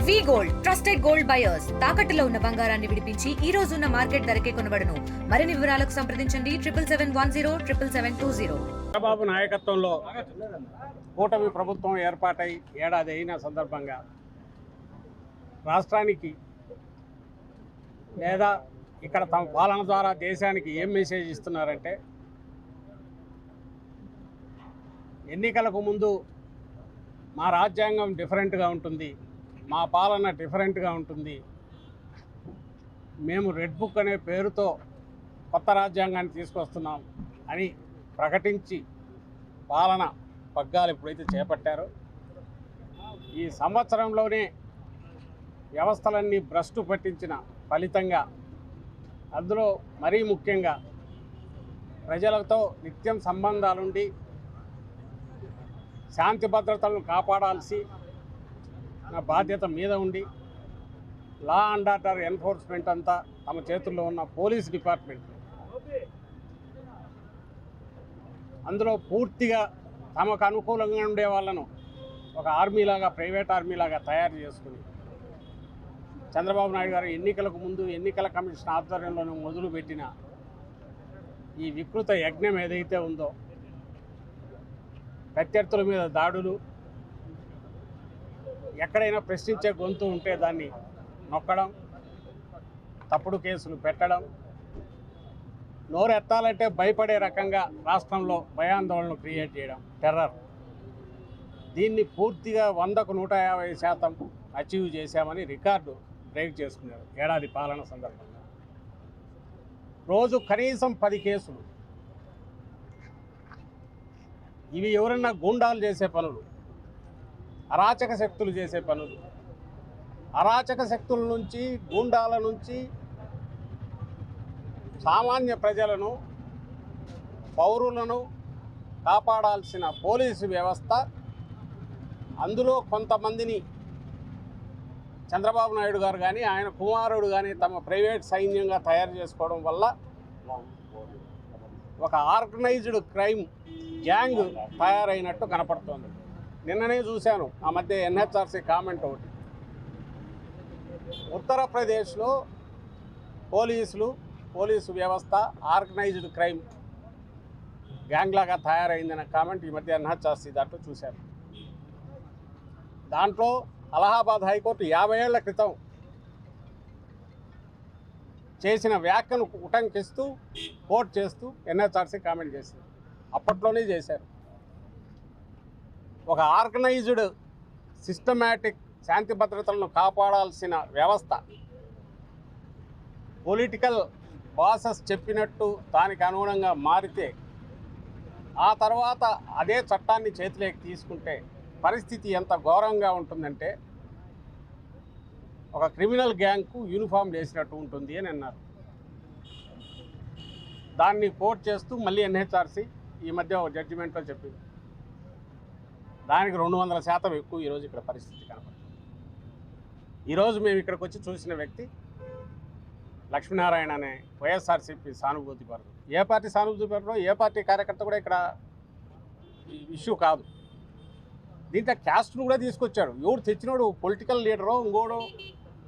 వి gold trusted gold buyers తాకట్టులో ఉన్న బంగారాన్ని విడిపించి ఈ రోజు ఉన్న మార్కెట్ ధరకే కొనబడును. మరిన్ని వివరాలకు సంప్రదించండి 7771077720. చంద్రబాబు నాయకత్వంలో కూటమి ప్రభుత్వం ఏర్పాటై ఏడాది అయిన సందర్భంగా రాష్ట్రానికి లేదా ఇక్కడ తమ పాలన ద్వారా దేశానికి ఏం మెసేజ్ ఇస్తున్నారంటే, ఎన్నికలకు ముందు మా రాజ్యాంగం డిఫరెంట్గా ఉంటుంది, మా పాలన డిఫరెంట్గా ఉంటుంది, మేము రెడ్ బుక్ అనే పేరుతో కొత్త రాజ్యాంగాన్ని తీసుకొస్తున్నాం అని ప్రకటించి పాలన పగ్గాలు ఎప్పుడైతే చేపట్టారో ఈ సంవత్సరంలోనే వ్యవస్థలన్నీ భ్రష్టు పట్టించిన ఫలితంగా, అందులో మరీ ముఖ్యంగా ప్రజలతో నిత్యం సంబంధాలుండి శాంతి భద్రతలను కాపాడాల్సి నా బాధ్యత మీద ఉండి లా అండ్ ఆర్డర్ ఎన్ఫోర్స్మెంట్ అంతా తమ చేతుల్లో ఉన్న పోలీస్ డిపార్ట్మెంట్, అందులో పూర్తిగా తమకు అనుకూలంగా ఉండే వాళ్ళను ఒక ఆర్మీలాగా, ప్రైవేట్ ఆర్మీలాగా తయారు చేసుకుని చంద్రబాబు నాయుడు గారు ఎన్నికలకు ముందు ఎన్నికల కమిషన్ ఆధ్వర్యంలోనే మొదలుపెట్టిన ఈ వికృత యజ్ఞం ఏదైతే ఉందో, ప్రత్యర్థుల మీద దాడులు, ఎక్కడైనా ప్రశ్నించే గొంతు ఉంటే దాన్ని నొక్కడం, తప్పుడు కేసులు పెట్టడం, నోరెత్తాలంటే భయపడే రకంగా రాష్ట్రంలో భయాందోళనలు క్రియేట్ చేయడం, టెర్రర్, దీన్ని పూర్తిగా 100కు 150% అచీవ్ చేశామని రికార్డు బ్రేక్ చేసుకున్నారు ఏడాది పాలన సందర్భంగా. రోజు కనీసం 10 కేసులు. ఇవి ఎవరన్నా గూండాలు చేసే పనులు, అరాచక శక్తులు చేసే పనులు. అరాచక శక్తుల నుంచి, గూండాల నుంచి సామాన్య ప్రజలను, పౌరులను కాపాడాల్సిన పోలీసు వ్యవస్థ, అందులో కొంతమందిని చంద్రబాబు నాయుడు గారు కానీ ఆయన కుమారుడు కానీ తమ ప్రైవేట్ సైన్యంగా తయారు చేసుకోవడం వల్ల ఒక ఆర్గనైజ్డ్ క్రైమ్ గ్యాంగ్ తయారైనట్టు కనపడుతోంది. నిన్ననే చూశాను ఆ మధ్య ఎన్హెచ్ఆర్సీ కామెంట్ ఒకటి. ఉత్తరప్రదేశ్లో పోలీసు వ్యవస్థ ఆర్గనైజ్డ్ క్రైమ్ గ్యాంగ్ లాగా తయారైందన్న కామెంట్ ఈ మధ్య ఎన్హెచ్ఆర్సీ దాంట్లో చూశాను. దాంట్లో అలహాబాద్ హైకోర్టు 50 ఏళ్ల క్రితం చేసిన వ్యాఖ్యను ఉటంకిస్తూ కోర్టు చేస్తూ ఎన్హెచ్ఆర్సీ కామెంట్ చేసింది. అప్పట్లోనే చేశారు. ఒక ఆర్గనైజ్డ్ సిస్టమాటిక్ శాంతి భద్రతలను కాపాడాల్సిన వ్యవస్థ పొలిటికల్ బాసెస్ చెప్పినట్టు దానికి అనుగుణంగా మారితే, ఆ తర్వాత అదే చట్టాన్ని చేతిలోకి తీసుకుంటే పరిస్థితి ఎంత ఘోరంగా ఉంటుందంటే ఒక క్రిమినల్ గ్యాంగ్కు యూనిఫామ్ వేసినట్టు ఉంటుంది అని అన్నారు. దాన్ని కోర్టు చేస్తూ మళ్ళీ ఎన్హెచ్ఆర్సీ ఈ మధ్య ఒక జడ్జిమెంట్లో చెప్పింది. దానికి 200% ఎక్కువ ఈరోజు ఇక్కడ పరిస్థితి కనపడుతుంది. ఈరోజు మేము ఇక్కడికి వచ్చి చూసిన వ్యక్తి లక్ష్మీనారాయణ అనే వైఎస్ఆర్సీపీ సానుభూతి పరుడు. ఏ పార్టీ సానుభూతి పరుడో, ఏ పార్టీ కార్యకర్త కూడా ఇక్కడ ఇష్యూ కాదు. దీంట్లో క్యాస్ట్ను కూడా తీసుకొచ్చాడు. ఎవడు తెచ్చినోడు పొలిటికల్ లీడరో, ఇంకోడో,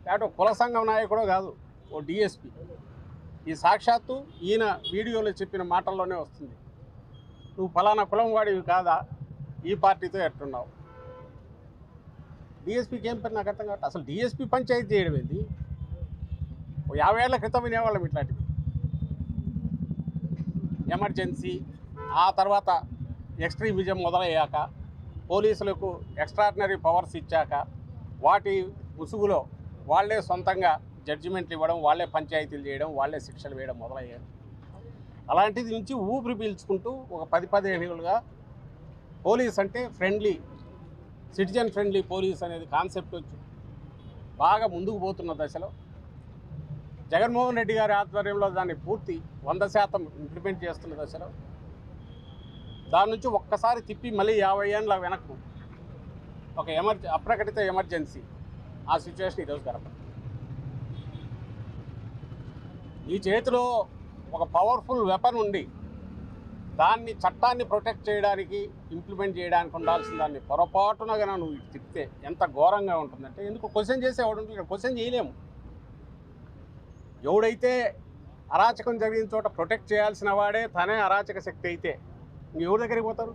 లేకపోతే కుల సంఘం నాయకుడో కాదు, ఓ డిఎస్పీ. ఈ సాక్షాత్తు ఈయన వీడియోలో చెప్పిన మాటల్లోనే వస్తుంది. నువ్వు ఫలానా కులం వాడివి కాదా, ఈ పార్టీతో ఎట్టున్నావు. డిఎస్పీకి ఏం పని నాకు అర్థం కావట్లేదు. అసలు డిఎస్పీ పంచాయతీ చేయడం ఏంది? 50 ఏళ్ల క్రితం వినేవాళ్ళం ఇట్లాంటివి. ఎమర్జెన్సీ, ఆ తర్వాత ఎక్స్ట్రీమిజం మొదలయ్యాక, పోలీసులకు ఎక్స్ట్రాడినరీ పవర్స్ ఇచ్చాక, వాటి ముసుగులో వాళ్లే సొంతంగా జడ్జిమెంట్లు ఇవ్వడం, వాళ్లే పంచాయతీలు చేయడం, వాళ్లే శిక్షలు వేయడం మొదలయ్యారు. అలాంటిది నుంచి ఊపిరి పీల్చుకుంటూ ఒక 10-15 ఏళ్ళుగా పోలీస్ అంటే ఫ్రెండ్లీ, సిటిజన్ ఫ్రెండ్లీ పోలీస్ అనేది కాన్సెప్ట్ వచ్చి బాగా ముందుకు పోతున్న దశలో జగన్మోహన్ రెడ్డి గారి ఆధ్వర్యంలో దాన్ని పూర్తి 100% ఇంప్లిమెంట్ చేస్తున్న దశలో దాని నుంచి ఒక్కసారి తిప్పి మళ్ళీ 50 ఏళ్ళ వెనక్కు ఒక అప్రకటిత ఎమర్జెన్సీ, ఆ సిచ్యువేషన్ ఈరోజు కనపడుతుంది. ఈ చేతిలో ఒక పవర్ఫుల్ వెపన్ ఉండి దాన్ని చట్టాన్ని ప్రొటెక్ట్ చేయడానికి ఇంప్లిమెంట్ చేయడానికి ఉండాల్సిన దాన్ని పొరపాటున కనుక నువ్వు ఇటు తిప్పితే ఎంత ఘోరంగా ఉంటుందంటే, ఎందుకు క్వశ్చన్ చేసేవాడు ఉంటుంది, క్వశ్చన్ చేయలేము. ఎవడైతే అరాచకం జరిగిన చోట ప్రొటెక్ట్ చేయాల్సిన వాడే తనే అరాచక శక్తి అయితే ఎవరి దగ్గరికి పోతారు?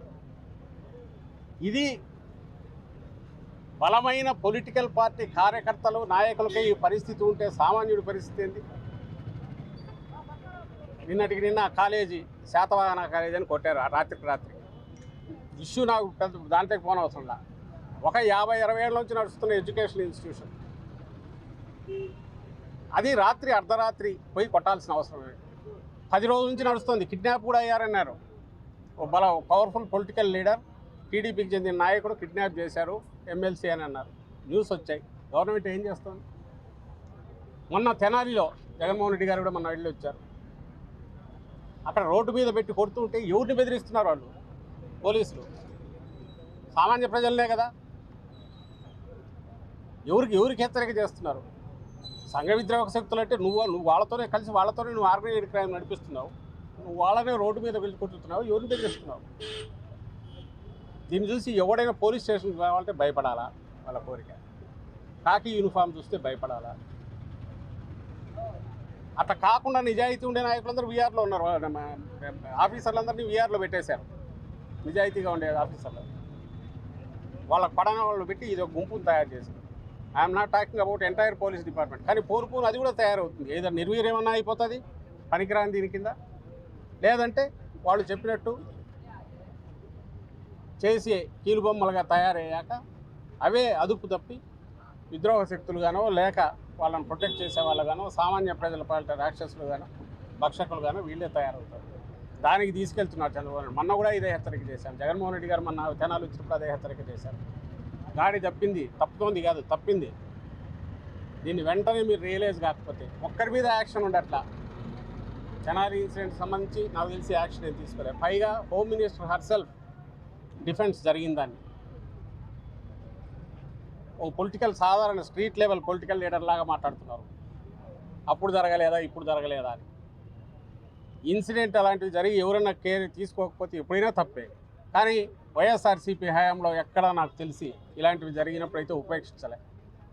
ఇది బలమైన పొలిటికల్ పార్టీ కార్యకర్తలు నాయకులకే ఈ పరిస్థితి ఉంటే సామాన్యుడి పరిస్థితి ఏంటి? నిన్నటికి నిన్న కాలేజీ శాతవాహన కాలేజీ అని కొట్టారు రాత్రికి రాత్రి. ఇష్యూ నాకు పెద్ద దాంట్లోకి పోనవసరంలా. ఒక 50-60 ఏళ్ళ నుంచి నడుస్తున్న ఎడ్యుకేషన్ ఇన్స్టిట్యూషన్, అది రాత్రి అర్ధరాత్రి పోయి కొట్టాల్సిన అవసరం లేదు. 10 రోజుల నుంచి నడుస్తుంది. కిడ్నాప్ కూడా అయ్యారన్నారు. పవర్ఫుల్ పొలిటికల్ లీడర్, టీడీపీకి చెందిన నాయకుడు కిడ్నాప్ చేశారు ఎమ్మెల్సీ అని అన్నారు. న్యూస్ వచ్చాయి. గవర్నమెంట్ ఏం చేస్తుంది? మొన్న తెనాలిలో జగన్మోహన్ రెడ్డి గారు కూడా మొన్న వెళ్ళి వచ్చారు. అక్కడ రోడ్డు మీద పెట్టి కొడుతుంటే ఎవరిని బెదిరిస్తున్నారు వాళ్ళు? పోలీసులు. సామాన్య ప్రజలనే కదా. ఎవరికి హెచ్చరిక చేస్తున్నారు? సంఘ విద్రోహక శక్తులు అంటే నువ్వు వాళ్ళతోనే కలిసి వాళ్ళతోనే నువ్వు ఆర్గనైజ్డ్ క్రైమ్ నడిపిస్తున్నావు. నువ్వు వాళ్ళనే రోడ్డు మీద వెళ్ళి కొట్టుతున్నావు. ఎవరిని బెదిరిస్తున్నావు? దీన్ని చూసి ఎవడైనా పోలీస్ స్టేషన్కి రావాలంటే భయపడాలా? వాళ్ళ కోరిక. కాకి యూనిఫామ్ చూస్తే భయపడాలా? అట్లా కాకుండా నిజాయితీ ఉండే నాయకులందరూ వీఆర్లో ఉన్నారు. ఆఫీసర్లందరినీ వీఆర్లో పెట్టేశారు. నిజాయితీగా ఉండే ఆఫీసర్లు వాళ్ళకి పడన వాళ్ళు పెట్టి ఇది ఒక గుంపును తయారు చేశారు. I'm not talking about entire police department. కానీ పోరుపోను అది కూడా తయారవుతుంది. ఏదో నిర్వీర్యమన్నా అయిపోతుంది పనికిరాని దీని కింద. లేదంటే వాళ్ళు చెప్పినట్టు చేసి కీలుబొమ్మలుగా తయారయ్యాక అవే అదుపు తప్పి విద్రోహ శక్తులుగానో లేక వాళ్ళని ప్రొటెక్ట్ చేసే వాళ్ళగానో సామాన్య ప్రజల పాలిట రాక్షసులుగానో భక్షకులుగానో వీళ్ళే తయారవుతారు. దానికి తీసుకెళ్తున్నారు చంద్రబాబు నాయుడు. మొన్న కూడా ఇదే హెచ్చరిక చేశాను. జగన్మోహన్ రెడ్డి గారు మొన్న తెనాలు వచ్చినప్పుడు అదే హెచ్చరిక చేశారు. గాడి తప్పుతోంది కాదు, తప్పింది. దీన్ని వెంటనే మీరు రియలైజ్ కాకపోతే ఒక్కరి మీద యాక్షన్ ఉండట్లా. తెనాలి ఇన్సిడెంట్ సంబంధించి నాకు తెలిసి యాక్షన్ ఏం తీసుకోలేదు. పైగా హోమ్ మినిస్టర్ హర్సెల్ఫ్ డిఫెన్స్ జరిగిందాన్ని ఓ పొలిటికల్ సాధారణ స్ట్రీట్ లెవెల్ పొలిటికల్ లీడర్ లాగా మాట్లాడుతున్నారు. అప్పుడు జరగలేదా ఇప్పుడు జరగలేదా అని. ఇన్సిడెంట్ అలాంటివి జరిగి ఎవరైనా కేర్ తీసుకోకపోతే ఎప్పుడైనా తప్పే. కానీ వైఎస్ఆర్సీపీ హయాంలో ఎక్కడా నాకు తెలిసి ఇలాంటివి జరిగినప్పుడైతే ఉపేక్షించలే.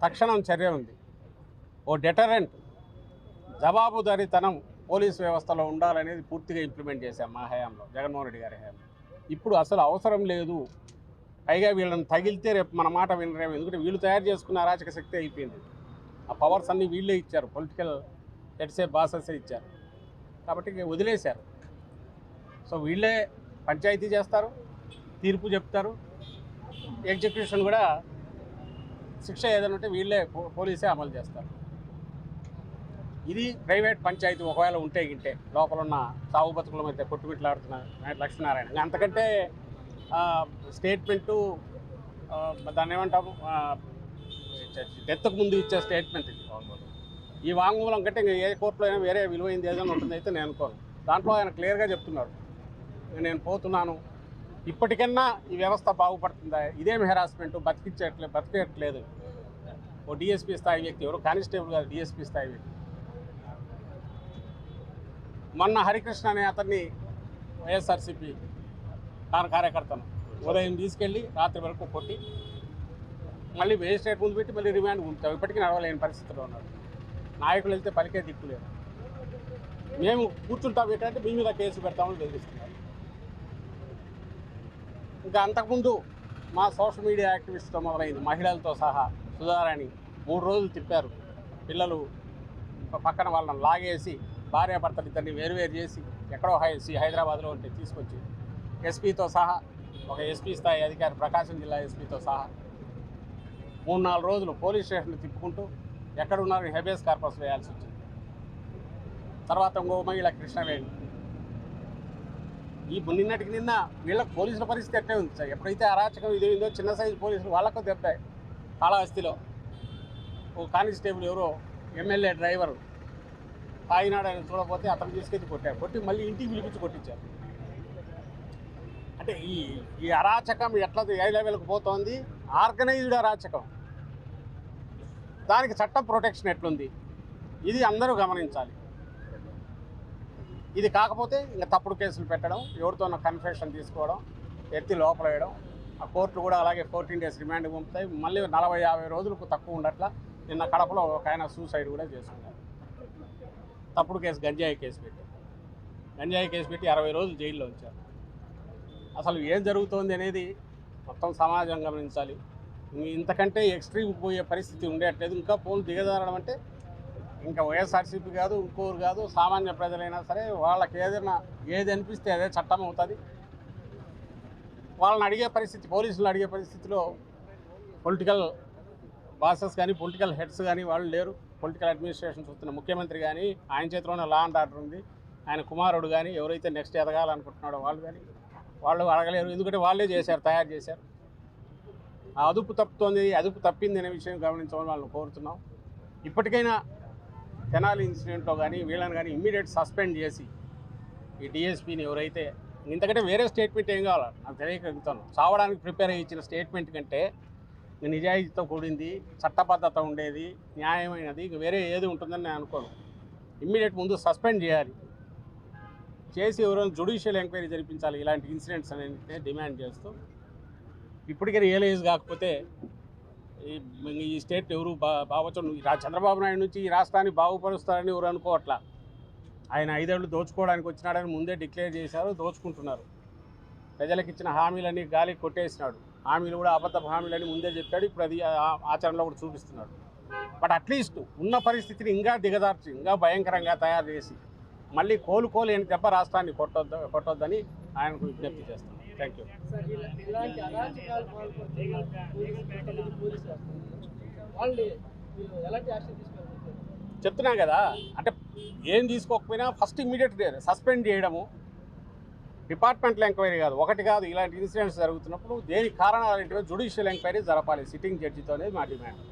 తక్షణం చర్య ఉంది. ఓ డెటరెంట్ జవాబుదారీతనం పోలీసు వ్యవస్థలో ఉండాలనేది పూర్తిగా ఇంప్లిమెంట్ చేశాం మా హయాంలో, జగన్మోహన్ రెడ్డి గారి హయాంలో. ఇప్పుడు అసలు అవసరం లేదు. పైగా వీళ్ళని తగిలితే రేపు మన మాట వినరేమో. ఎందుకంటే వీళ్ళు తయారు చేసుకున్న అరాచక శక్తి అయిపోయింది. ఆ పవర్స్ అన్నీ వీళ్ళే ఇచ్చారు. పొలిటికల్ హెడ్సే బాసెసే ఇచ్చారు. కాబట్టి వదిలేశారు. సో వీళ్ళే పంచాయతీ చేస్తారు, తీర్పు చెప్తారు, ఎగ్జిక్యూషన్ కూడా శిక్ష ఏదైనా ఉంటే వీళ్ళే పోలీసే అమలు చేస్తారు. ఇది ప్రైవేట్ పంచాయతీ ఒకవేళ ఉంటే గింటే లోపల ఉన్న సాగు బతుకుల మధ్య కొట్టుమిట్లాడుతున్న లక్ష్మీనారాయణ. అంతకంటే స్టేట్మెంటు దాన్ని ఏమంటాము, డెత్కు ముందు ఇచ్చే స్టేట్మెంట్ ఇది. ఈ వాంగ్మూలం కంటే ఇంకా ఏ కోర్టులో అయినా వేరే విలువైంది ఏదైనా ఉంటుంది అయితే నేను అనుకోను. దాంట్లో ఆయన క్లియర్గా చెప్తున్నాడు, నేను పోతున్నాను, ఇప్పటికన్నా ఈ వ్యవస్థ బాగుపడుతుందా? ఇదేమి హెరాస్మెంటు, బతికేయట్లేదు. ఓ డిఎస్పీ స్థాయి వ్యక్తి, ఎవరు కానిస్టేబుల్ కాదు, డిఎస్పీ స్థాయి వ్యక్తి. మొన్న హరికృష్ణ అనే అతన్ని వైఎస్ఆర్సీపీ కార్యకర్తను ఉదయం తీసుకెళ్ళి రాత్రి వరకు కొట్టి మళ్ళీ మేజిస్ట్రేట్ ముందు పెట్టి మళ్ళీ రిమాండ్ ఉంచాం. ఇప్పటికీ నడవలేని పరిస్థితిలో ఉన్నాడు. నాయకులు వెళ్తే పలికే దిక్కులేదు. మేము కూర్చుంటాం ఏంటంటే మీ మీద కేసు పెడతామని బెదిరిస్తున్నారు. ఇంకా అంతకుముందు మా సోషల్ మీడియా యాక్టివిస్ట్తో మొదలైంది. మహిళలతో సహా సుధారాణి 3 రోజులు తిప్పారు. పిల్లలు పక్కన వాళ్ళని లాగేసి భార్యాభర్తలు ఇద్దరిని వేరువేరు చేసి ఎక్కడో హైదరాబాద్లో ఉంటే తీసుకొచ్చి ఎస్పీతో సహా, ఒక ఎస్పీ స్థాయి అధికారి ప్రకాశం జిల్లా ఎస్పీతో సహా 3-4 రోజులు పోలీస్ స్టేషన్లు తిప్పుకుంటూ ఎక్కడున్నారు హెబియస్ కార్పస్ వేయాల్సి వచ్చింది. తర్వాత ఇంకో మహిళ కృష్ణవేణి. ఈ నిన్నటికి నిన్న వీళ్ళకి పోలీసుల పరిస్థితి ఎట్లే ఉంది సార్. ఎప్పుడైతే అరాచకం ఇదేందో చిన్న సైజు పోలీసులు వాళ్ళకు దెబ్బాయి. కాళహస్తిలో ఓ కానిస్టేబుల్ ఎవరో ఎమ్మెల్యే డ్రైవరు తాగినాడు ఆయన చూడకపోతే అతను తీసుకెళ్ళి కొట్టారు. కొట్టి మళ్ళీ ఇంటికి పిలిపించి కొట్టించారు. అంటే ఈ అరాచకం ఎట్లా ఏ లెవెల్కి పోతోంది? ఆర్గనైజ్డ్ అరాచకం. దానికి చట్టం ప్రొటెక్షన్ ఎట్లుంది? ఇది అందరూ గమనించాలి. ఇది కాకపోతే ఇంకా తప్పుడు కేసులు పెట్టడం, ఎవరితోనో కన్ఫెషన్ తీసుకోవడం, ఎత్తి లోపల వేయడం. ఆ కోర్టు కూడా అలాగే 14 days రిమాండ్ పంపుతాయి. మళ్ళీ 40-50 రోజులకు తక్కువ ఉండట్లా. నిన్న కడపలో ఒక ఆయన సూసైడ్ కూడా చేసుకున్నారు. తప్పుడు కేసు గంజాయి కేసు పెట్టి 60 రోజులు జైల్లో ఉంచారు. అసలు ఏం జరుగుతోంది అనేది మొత్తం సమాజం గమనించాలి. ఇంతకంటే ఎక్స్ట్రీమ్ పోయే పరిస్థితి ఉండేట్లేదు. ఇంకా ఫోన్ దిగజారడం అంటే ఇంకా వైఎస్ఆర్సీపీ కాదు, ఇంకోరు కాదు, సామాన్య ప్రజలైనా సరే వాళ్ళకి ఏది అనిపిస్తే అదే చట్టం అవుతుంది. వాళ్ళని అడిగే పరిస్థితి, పోలీసులు అడిగే పరిస్థితిలో పొలిటికల్ బాసెస్ కానీ, పొలిటికల్ హెడ్స్ కానీ వాళ్ళు లేరు. పొలిటికల్ అడ్మినిస్ట్రేషన్ చూస్తున్న ముఖ్యమంత్రి కానీ, ఆయన చేతిలోనే లా అండ్ ఆర్డర్ ఉంది. ఆయన కుమారుడు కానీ, ఎవరైతే నెక్స్ట్ ఎదగాలనుకుంటున్నాడో వాళ్ళు కానీ వాళ్ళు అడగలేరు. ఎందుకంటే వాళ్ళే తయారు చేశారు. ఆ అదుపు తప్పింది అనే విషయం గమనించమని వాళ్ళని కోరుతున్నాం. ఇప్పటికైనా తెనాలి ఇన్సిడెంట్లో కానీ వీళ్ళని కానీ ఇమ్మీడియట్ సస్పెండ్ చేసి ఈ డిఎస్పీని ఎవరైతే ఇంతకంటే వేరే స్టేట్మెంట్ ఏం కావాలి నాకు తెలియగలుగుతాను. చావడానికి ప్రిపేర్ అయ్యి ఇచ్చిన స్టేట్మెంట్ కంటే నిజాయితీతో కూడింది, చట్టబద్ధత ఉండేది, న్యాయమైనది ఇంక వేరే ఏది ఉంటుందని నేను అనుకోను. ఇమ్మీడియట్ ముందు సస్పెండ్ చేయాలి, చేసి ఎవరైనా జ్యుడిషియల్ ఎంక్వైరీ జరిపించాలి ఇలాంటి ఇన్సిడెంట్స్ అనేది డిమాండ్ చేస్తూ. ఇప్పటికే రియలైజ్ కాకపోతే ఈ స్టేట్ ఎవరు బాగొచ్చు. చంద్రబాబు నాయుడు నుంచి ఈ రాష్ట్రాన్ని బాగుపరుస్తారని ఎవరు అనుకోవట్లా. ఆయన 5 ఏళ్ళు దోచుకోవడానికి వచ్చినాడని ముందే డిక్లేర్ చేశారు, దోచుకుంటున్నారు. ప్రజలకు ఇచ్చిన హామీలన్నీ గాలి కొట్టేసినాడు. హామీలు కూడా అబద్ధపు హామీలని ముందే చెప్పాడు. ఇప్పుడు అది ఆచరణలో కూడా చూపిస్తున్నాడు. బట్ అట్లీస్ట్ ఉన్న పరిస్థితిని ఇంకా దిగదార్చి, ఇంకా భయంకరంగా తయారు చేసి మళ్ళీ కోలుకోలేని దెబ్బ రాష్ట్రాన్ని కొట్టొద్దని ఆయనకు విజ్ఞప్తి చేస్తాను. Thank you. చెప్తున్నా కదా, అంటే ఏం తీసుకోకపోయినా ఫస్ట్ ఇమ్మీడియట్ సస్పెండ్ చేయడము, డిపార్ట్మెంటల్ ఎంక్వైరీ కాదు, ఒకటి కాదు, ఇలాంటి ఇన్సిడెంట్స్ జరుగుతున్నప్పుడు దేనికి కారణాలు ఏంటో జ్యుడిషియల్ ఎంక్వైరీ జరపాలి సిట్టింగ్ జడ్జితోనే మా డిమాండ్.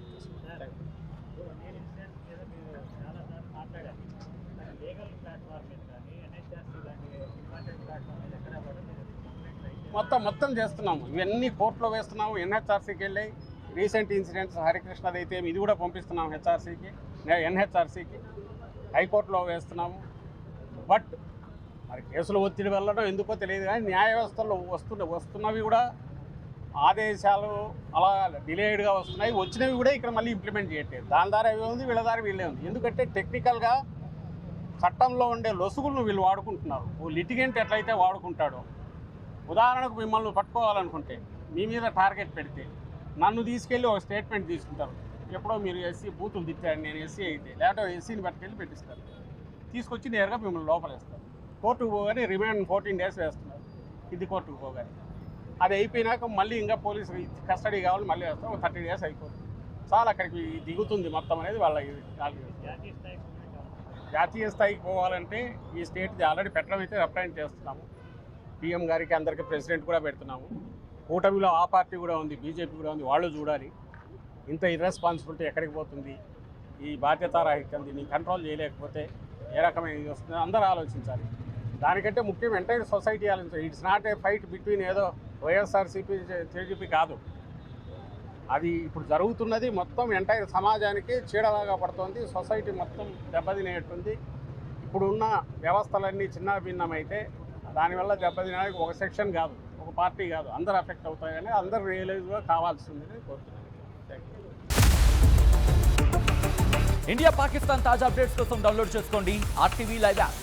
మొత్తం చేస్తున్నాము. ఇవన్నీ కోర్టులో వేస్తున్నాము, ఎన్హెచ్ఆర్సీకి వెళ్ళాయి. రీసెంట్ ఇన్సిడెంట్స్ హరికృష్ణది అయితే ఇది కూడా పంపిస్తున్నాము ఎన్హెచ్ఆర్సీకి, హైకోర్టులో వేస్తున్నాము. బట్ మరి కేసుల ఒత్తిడి వల్లనో ఎందుకో తెలియదు కానీ న్యాయ వ్యవస్థలో వస్తున్నవి కూడా ఆదేశాలు అలా డిలేడ్గా వస్తున్నాయి. వచ్చినవి కూడా ఇక్కడ మళ్ళీ ఇంప్లిమెంట్ చేయట్లేదు. దాని ద్వారా ఇవే ఉంది, వీళ్ళ ద్వారా వీళ్ళే ఉంది. ఎందుకంటే టెక్నికల్గా చట్టంలో ఉండే లొసుగులను వీళ్ళు వాడుకుంటున్నారు. ఓ లిటిగెంట్ ఎట్లయితే వాడుకుంటాడో, ఉదాహరణకు మిమ్మల్ని పట్టుకోవాలనుకుంటే మీ మీద టార్గెట్ పెడితే నన్ను తీసుకెళ్ళి ఒక స్టేట్మెంట్ తీసుకుంటారు. ఎప్పుడో మీరు ఎస్సీ బూతులు తిట్టారు, నేను ఎస్సీ అయితే, లేకపోతే ఎస్సీని పట్టుకెళ్ళి పెట్టిస్తారు. తీసుకొచ్చి నేరుగా మిమ్మల్ని లోపలేస్తారు. కోర్టుకు పోగానే రిమాండ్ 14 days వేస్తున్నారు. ఇది కోర్టుకు పోగానే అది అయిపోయినాక మళ్ళీ ఇంకా పోలీసు కస్టడీ కావాలి, మళ్ళీ వేస్తాం. 30 days అయిపోతుంది. చాలా అక్కడికి దిగుతుంది మొత్తం అనేది వాళ్ళ జాతీయ స్థాయికి పోవాలంటే ఈ స్టేట్ది ఆల్రెడీ పెట్టడం అయితే రిప్రజెంట్ చేస్తున్నాము. పీఎం గారికి అందరికీ ప్రెసిడెంట్ కూడా పెడుతున్నాము. కూటమిలో ఆ పార్టీ కూడా ఉంది, బీజేపీ కూడా ఉంది. వాళ్ళు చూడాలి ఇంత ఇర్రెస్పాన్సిబిలిటీ ఎక్కడికి పోతుంది, ఈ బాధ్యతారాహిత్యం, దీన్ని కంట్రోల్ చేయలేకపోతే ఏ రకమైన ఇది వస్తుందో అందరూ ఆలోచించాలి. దానికంటే ముఖ్యం ఎంటైర్ సొసైటీ ఆలోచించాలి. It's not a fight between ఏదో వైఎస్ఆర్సీపీ టీడీపీ కాదు. అది ఇప్పుడు జరుగుతున్నది మొత్తం ఎంటైర్ సమాజానికి చీడలాగా పడుతుంది. సొసైటీ మొత్తం దెబ్బతినేటుంది. ఇప్పుడున్న వ్యవస్థలన్నీ చిన్న భిన్నమైతే దానివల్ల దెబ్బతినడానికి ఒక సెక్షన్ కాదు, ఒక పార్టీ కాదు, అందరూ ఎఫెక్ట్ అవుతాయని అందరూ రియలైజ్గా కావాల్సిందని కోరుతున్నాను. ఇండియా పాకిస్తాన్ తాజా అప్డేట్స్ కోసం డౌన్లోడ్ చేసుకోండి RTV లైవ్ యాప్.